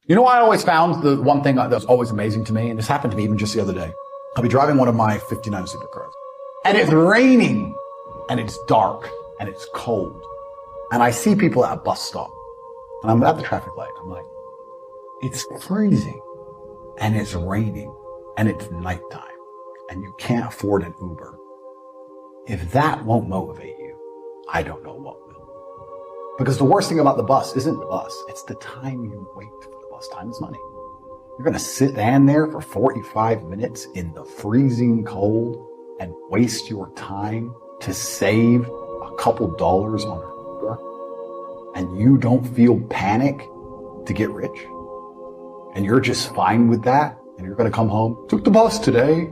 You know, I always found the one thing that was always amazing to me, and this happened to me even just the other day. I'll be driving one of my 59 supercars, and it's raining, and it's dark, and it's cold. And I see people at a bus stop, and I'm at the traffic light. I'm like, it's freezing, and it's raining, and it's nighttime, and you can't afford an Uber. If that won't motivate you, I don't know what will. Because the worst thing about the bus isn't the bus, it's the time you wait for the bus. Time is money. You're going to stand there for 45 minutes in the freezing cold and waste your time to save a couple dollars on an Uber, and you don't feel panic to get rich, and you're just fine with that, and you're going to come home, took the bus today,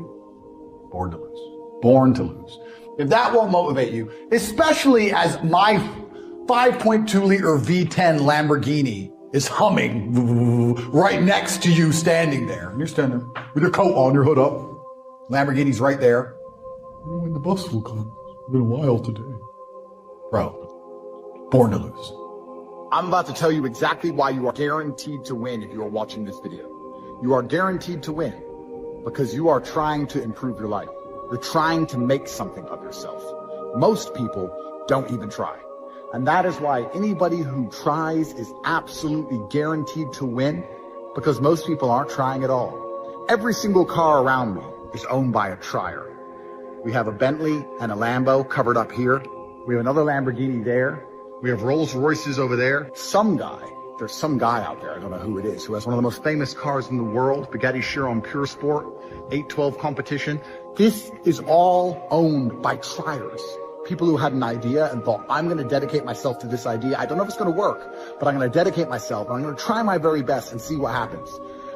born to lose. Born to lose. If that won't motivate you, especially as my 5.2 liter V10 Lamborghini is humming right next to you standing there. And you're standing there with your coat on, your hood up. Lamborghini's right there. When the bus will come. It's been a while today. Bro, born to lose. I'm about to tell you exactly why you are guaranteed to win if you are watching this video. You are guaranteed to win because you are trying to improve your life. You're trying to make something of yourself. Most people don't even try. And that is why anybody who tries is absolutely guaranteed to win, because most people aren't trying at all. Every single car around me is owned by a trier. We have a Bentley and a Lambo covered up here. We have another Lamborghini there. We have Rolls Royces over there. There's some guy out there, I don't know who it is, who has one of the most famous cars in the world, Bugatti Chiron Pure Sport, 812 competition. This is all owned by triers. People who had an idea and thought, I'm going to dedicate myself to this idea. I don't know if it's going to work, but I'm going to dedicate myself. I'm going to try my very best and see what happens.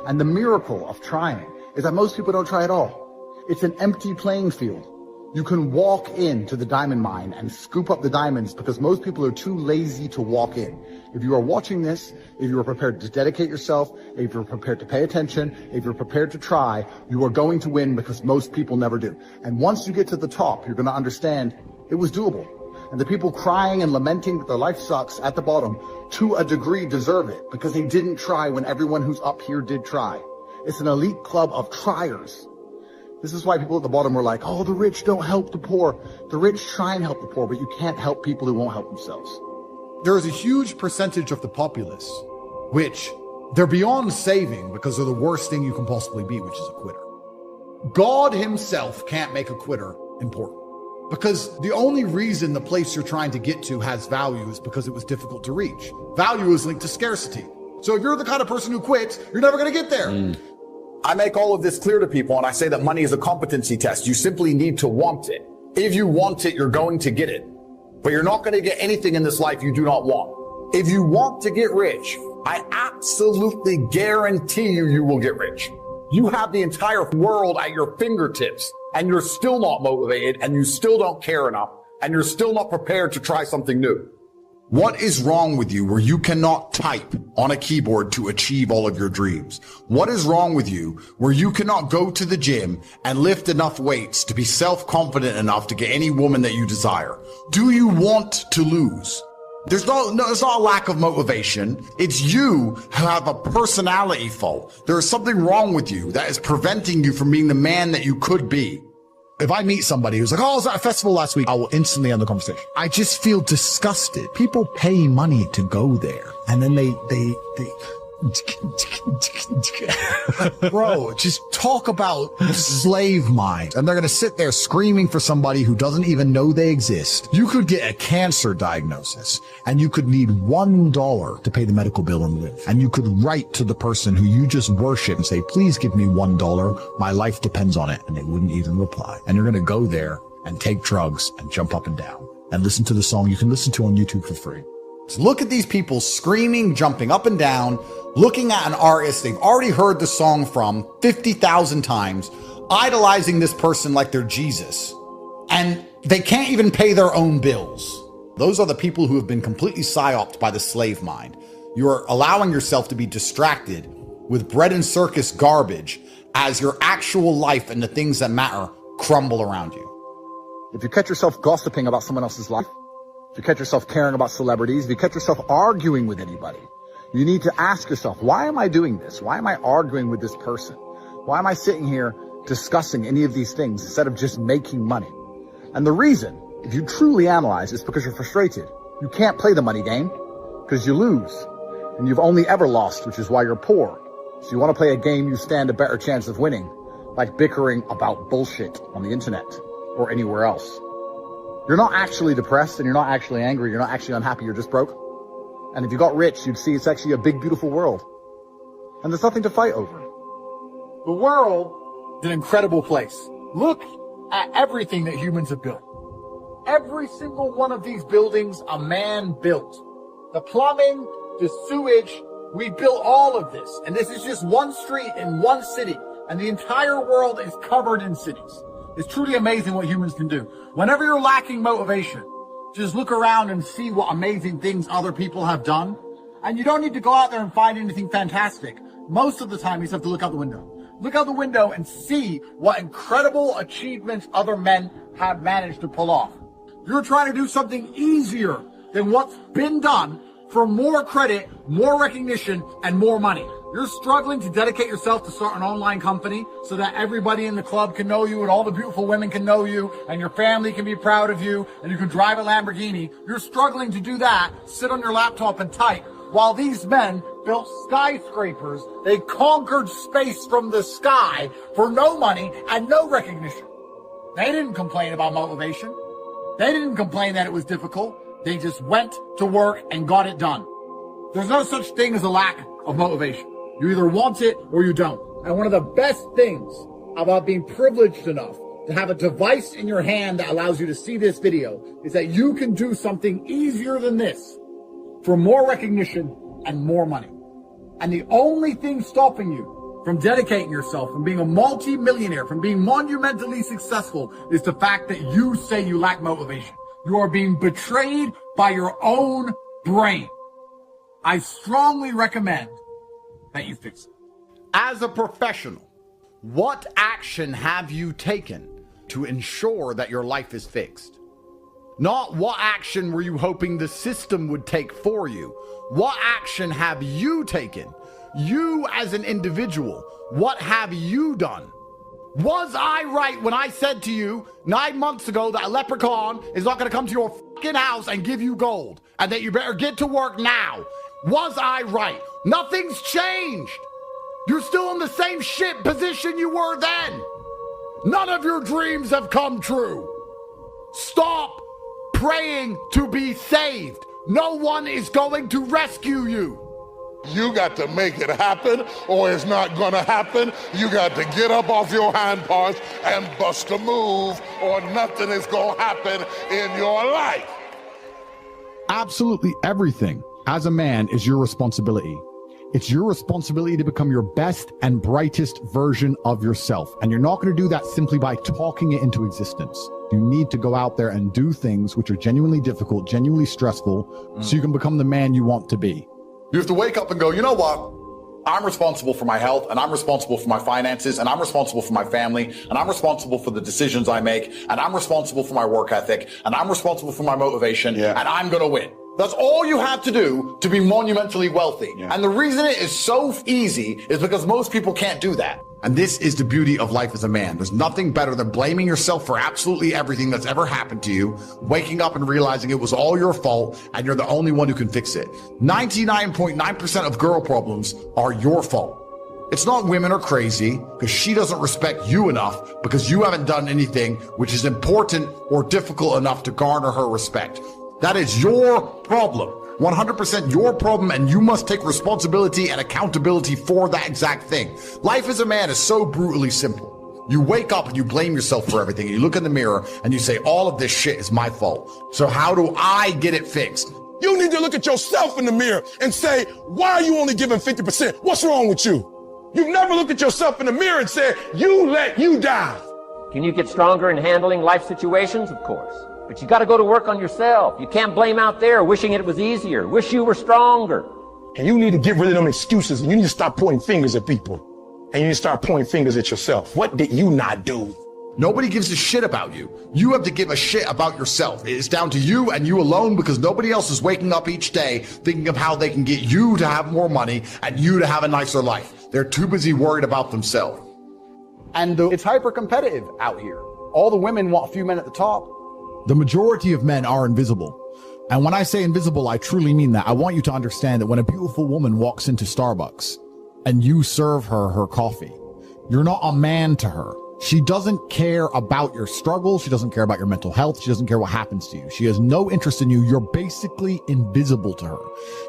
And the miracle of trying is that most people don't try at all. It's an empty playing field. You can walk into the diamond mine and scoop up the diamonds because most people are too lazy to walk in. If you are watching this, if you are prepared to dedicate yourself, if you're prepared to pay attention, if you're prepared to try, you are going to win because most people never do. And once you get to the top, you're going to understand it was doable. And the people crying and lamenting that their life sucks at the bottom, to a degree, deserve it because they didn't try when everyone who's up here did try. It's an elite club of triers. This is why people at the bottom were like, oh, the rich don't help the poor. The rich try and help the poor, but you can't help people who won't help themselves. There is a huge percentage of the populace which they're beyond saving because they're the worst thing you can possibly be, which is a quitter. God himself can't make a quitter important. Because the only reason the place you're trying to get to has value is because it was difficult to reach. Value is linked to scarcity. So if you're the kind of person who quits, you're never going to get there. I make all of this clear to people, and I say that money is a competency test. You simply need to want it. If you want it, you're going to get it. But you're not going to get anything in this life you do not want. If you want to get rich, I absolutely guarantee you will get rich. You have the entire world at your fingertips, and you're still not motivated, and you still don't care enough, and you're still not prepared to try something new. What is wrong with you where you cannot type on a keyboard to achieve all of your dreams? What is wrong with you where you cannot go to the gym and lift enough weights to be self-confident enough to get any woman that you desire? Do you want to lose? It's not a lack of motivation. It's you who have a personality fault. There is something wrong with you that is preventing you from being the man that you could be. If I meet somebody who's like, oh, I was at a festival last week, I will instantly end the conversation. I just feel disgusted. People pay money to go there. And then they bro, just talk about slave mind. And they're going to sit there screaming for somebody who doesn't even know they exist. You could get a cancer diagnosis and you could need $1 to pay the medical bill and live. And you could write to the person who you just worship and say, please give me $1. My life depends on it. And they wouldn't even reply. And you're going to go there and take drugs and jump up and down and listen to the song you can listen to on YouTube for free. So look at these people screaming, jumping up and down, looking at an artist they've already heard the song from 50,000 times, idolizing this person like they're Jesus, and they can't even pay their own bills. Those are the people who have been completely psyoped by the slave mind. You are allowing yourself to be distracted with bread and circus garbage as your actual life and the things that matter crumble around you. If you catch yourself gossiping about someone else's life, if you catch yourself caring about celebrities, if you catch yourself arguing with anybody, You need to ask yourself, why am I doing this? Why am I arguing with this person? Why am I sitting here discussing any of these things instead of just making money? And the reason, if you truly analyze, is because you're frustrated. You can't play the money game because you lose. And you've only ever lost, which is why you're poor. So you want to play a game you stand a better chance of winning, like bickering about bullshit on the internet or anywhere else. You're not actually depressed and you're not actually angry. You're not actually unhappy. You're just broke. And if you got rich, you'd see it's actually a big, beautiful world. And there's nothing to fight over. The world is an incredible place. Look at everything that humans have built. Every single one of these buildings a man built. The plumbing, the sewage, we built all of this. And this is just one street in one city. And the entire world is covered in cities. It's truly amazing what humans can do. Whenever you're lacking motivation, just look around and see what amazing things other people have done. And you don't need to go out there and find anything fantastic. Most of the time, you just have to look out the window. Look out the window and see what incredible achievements other men have managed to pull off. You're trying to do something easier than what's been done for more credit, more recognition, and more money. You're struggling to dedicate yourself to start an online company so that everybody in the club can know you and all the beautiful women can know you and your family can be proud of you and you can drive a Lamborghini. You're struggling to do that, sit on your laptop and type, while these men built skyscrapers. They conquered space from the sky for no money and no recognition. They didn't complain about motivation. They didn't complain that it was difficult. They just went to work and got it done. There's no such thing as a lack of motivation. You either want it or you don't. And one of the best things about being privileged enough to have a device in your hand that allows you to see this video is that you can do something easier than this for more recognition and more money. And the only thing stopping you from dedicating yourself, from being a multi-millionaire, from being monumentally successful is the fact that you say you lack motivation. You are being betrayed by your own brain. I strongly recommend that you fix it. As a professional, what action have you taken to ensure that your life is fixed? Not what action were you hoping the system would take for you. What action have you taken? You as an individual, what have you done? Was I right when I said to you 9 months ago that a leprechaun is not going to come to your fucking house and give you gold and that you better get to work now? Was I right? Nothing's changed. You're still in the same shit position you were then. None of your dreams have come true. Stop praying to be saved. No one is going to rescue you. You got to make it happen or it's not gonna happen. You got to get up off your hind parts and bust a move or nothing is gonna happen in your life. Absolutely everything as a man is your responsibility. It's your responsibility to become your best and brightest version of yourself. And you're not going to do that simply by talking it into existence. You need to go out there and do things which are genuinely difficult, genuinely stressful, so you can become the man you want to be. You have to wake up and go, you know what? I'm responsible for my health, and I'm responsible for my finances, and I'm responsible for my family, and I'm responsible for the decisions I make, and I'm responsible for my work ethic, and I'm responsible for my motivation, and I'm going to win. That's all you have to do to be monumentally wealthy. And the reason it is so easy is because most people can't do that. And this is the beauty of life as a man. There's nothing better than blaming yourself for absolutely everything that's ever happened to you, waking up and realizing it was all your fault and you're the only one who can fix it. 99.9% of girl problems are your fault. It's not women are crazy because she doesn't respect you enough because you haven't done anything which is important or difficult enough to garner her respect. That is your problem. 100% your problem, and you must take responsibility and accountability for that exact thing. Life as a man is so brutally simple. You wake up and you blame yourself for everything, and you look in the mirror and you say, all of this shit is my fault. So how do I get it fixed? You need to look at yourself in the mirror and say, why are you only giving 50%? What's wrong with you? You've never looked at yourself in the mirror and said, you let you down. Can you get stronger in handling life situations? Of course. But you got to go to work on yourself. You can't blame out there wishing it was easier. Wish you were stronger. And you need to get rid of them excuses, and you need to stop pointing fingers at people. And you need to start pointing fingers at yourself. What did you not do? Nobody gives a shit about you. You have to give a shit about yourself. It's down to you and you alone, because nobody else is waking up each day thinking of how they can get you to have more money and you to have a nicer life. They're too busy worried about themselves. And it's hyper competitive out here. All the women want a few men at the top. The majority of men are invisible. And when I say invisible, I truly mean that. I want you to understand that when a beautiful woman walks into Starbucks and you serve her coffee, you're not a man to her. She doesn't care about your struggle. She doesn't care about your mental health. She doesn't care what happens to you. She has no interest in you. You're basically invisible to her.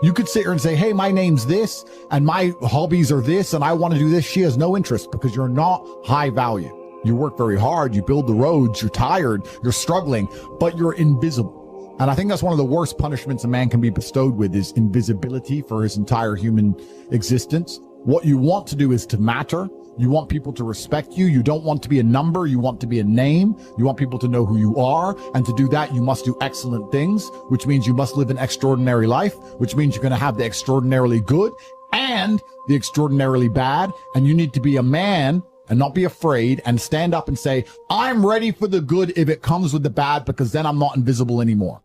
You could sit here and say, hey, my name's this and my hobbies are this and I want to do this. She has no interest because you're not high value. You work very hard. You build the roads. You're tired. You're struggling, but you're invisible. And I think that's one of the worst punishments a man can be bestowed with is invisibility for his entire human existence. What you want to do is to matter. You want people to respect you. You don't want to be a number. You want to be a name. You want people to know who you are. And to do that, you must do excellent things, which means you must live an extraordinary life, which means you're going to have the extraordinarily good and the extraordinarily bad. And you need to be a man and not be afraid and stand up and say, I'm ready for the good if it comes with the bad, because then I'm not invisible anymore.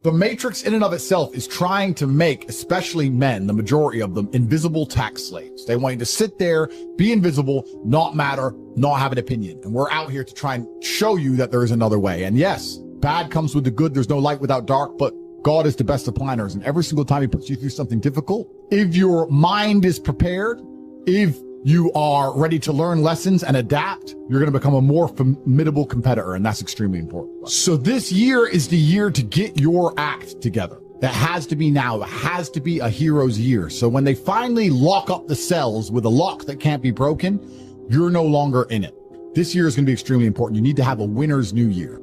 The Matrix in and of itself is trying to make, especially men, the majority of them, invisible tax slaves. They want you to sit there, be invisible, not matter, not have an opinion. And we're out here to try and show you that there is another way. And yes, bad comes with the good. There's no light without dark, but God is the best of planners. And every single time he puts you through something difficult, if your mind is prepared, if you are ready to learn lessons and adapt, you're going to become a more formidable competitor, and that's extremely important. So this year is the year to get your act together. It has to be now. It has to be a hero's year. So when they finally lock up the cells with a lock that can't be broken, you're no longer in it. This year is going to be extremely important. You need to have a winner's new year.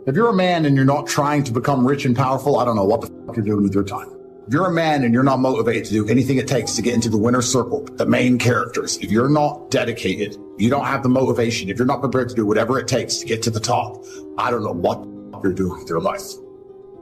If you're a man and you're not trying to become rich and powerful, I don't know what the fuck you're doing with your time. If you're a man and you're not motivated to do anything it takes to get into the winner's circle, the main characters, if you're not dedicated, you don't have the motivation, if you're not prepared to do whatever it takes to get to the top, I don't know what you're doing with your life.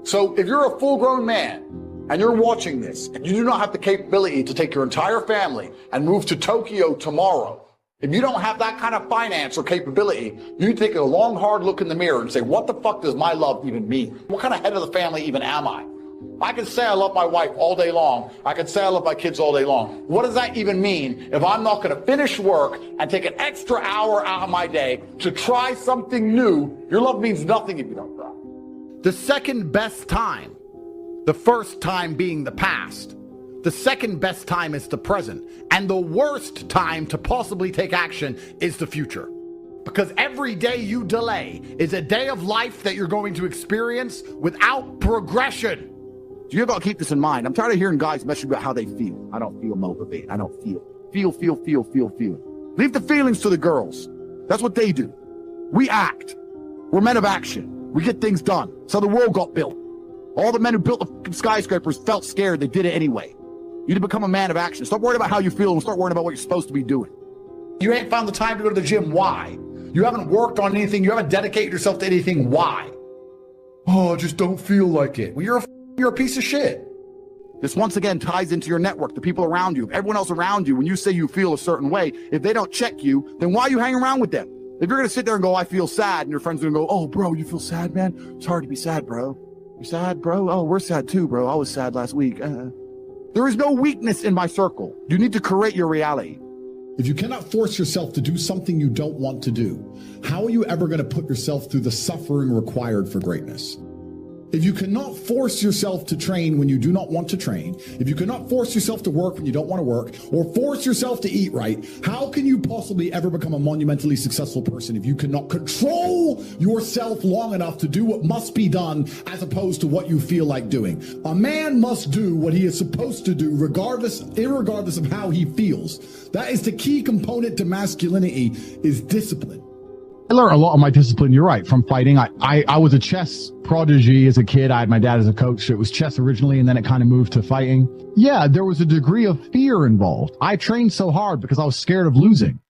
So if you're a full-grown man and you're watching this and you do not have the capability to take your entire family and move to Tokyo tomorrow, if you don't have that kind of finance or capability, you take a long, hard look in the mirror and say, what the fuck does my love even mean? What kind of head of the family even am I? I can say I love my wife all day long. I can say I love my kids all day long. What does that even mean if I'm not going to finish work and take an extra hour out of my day to try something new? Your love means nothing if you don't try. The second best time, the first time being the past, the second best time is the present, and the worst time to possibly take action is the future. Because every day you delay is a day of life that you're going to experience without progression. You gotta keep this in mind. I'm tired of hearing guys message about how they feel. I don't feel motivated. I don't feel. Feel. Leave the feelings to the girls. That's what they do. We act. We're men of action. We get things done. So the world got built. All the men who built the skyscrapers felt scared. They did it anyway. You need to become a man of action. Stop worrying about how you feel and start worrying about what you're supposed to be doing. You ain't found the time to go to the gym. Why? You haven't worked on anything. You haven't dedicated yourself to anything. Why? Oh, I just don't feel like it. Well, you're a piece of shit. This once again ties into your network, the people around you. Everyone else around you, when you say you feel a certain way, if they don't check you, then why are you hanging around with them? If you're going to sit there and go, I feel sad, and your friend's going to go, oh, bro, you feel sad, man? It's hard to be sad, bro. You sad, bro? Oh, we're sad too, bro. I was sad last week. There is no weakness in my circle. You need to create your reality. If you cannot force yourself to do something you don't want to do, how are you ever going to put yourself through the suffering required for greatness? If you cannot force yourself to train when you do not want to train, if you cannot force yourself to work when you don't want to work, or force yourself to eat right, how can you possibly ever become a monumentally successful person if you cannot control yourself long enough to do what must be done as opposed to what you feel like doing? A man must do what he is supposed to do irregardless of how he feels. That is the key component to masculinity, is discipline. I learned a lot of my discipline, you're right, from fighting. I was a chess prodigy as a kid. I had my dad as a coach. It was chess originally, and then it kind of moved to fighting. Yeah, there was a degree of fear involved. I trained so hard because I was scared of losing.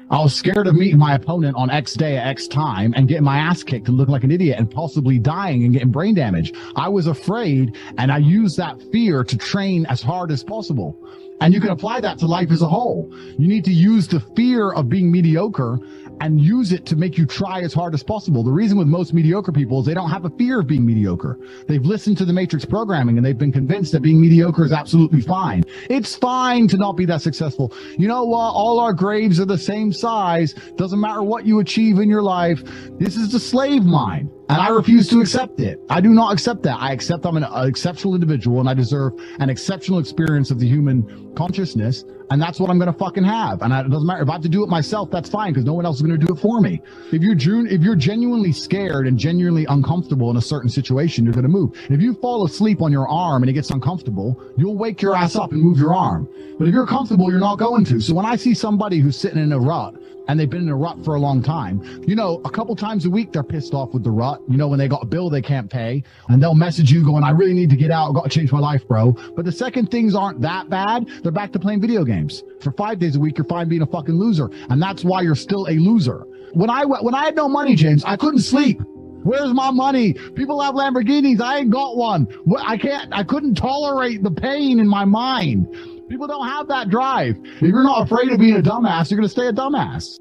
I was scared of meeting my opponent on X day at X time and getting my ass kicked and looking like an idiot and possibly dying and getting brain damage. I was afraid, and I used that fear to train as hard as possible. And you can apply that to life as a whole. You need to use the fear of being mediocre and use it to make you try as hard as possible. The reason with most mediocre people is they don't have a fear of being mediocre. They've listened to the Matrix programming and they've been convinced that being mediocre is absolutely fine. It's fine to not be that successful. You know what? All our graves are the same size. Doesn't matter what you achieve in your life. This is the slave mind. And I refuse to accept it. I do not accept that. I accept I'm an exceptional individual and I deserve an exceptional experience of the human consciousness. And that's what I'm going to fucking have. And it doesn't matter. If I have to do it myself, that's fine because no one else is going to do it for me. If you're genuinely scared and genuinely uncomfortable in a certain situation, you're going to move. If you fall asleep on your arm and it gets uncomfortable, you'll wake your ass up and move your arm. But if you're comfortable, you're not going to. So when I see somebody who's sitting in a rut, and they've been in a rut for a long time, you know, a couple times a week, they're pissed off with the rut. You know, when they got a bill they can't pay and they'll message you going, I really need to get out. I've got to change my life, bro. But the second things aren't that bad, they're back to playing video games. For 5 days a week, you're fine being a fucking loser. And that's why you're still a loser. When I had no money, James, I couldn't sleep. Where's my money? People have Lamborghinis. I ain't got one. I couldn't tolerate the pain in my mind. People don't have that drive. If you're not afraid of being a dumbass, you're going to stay a dumbass.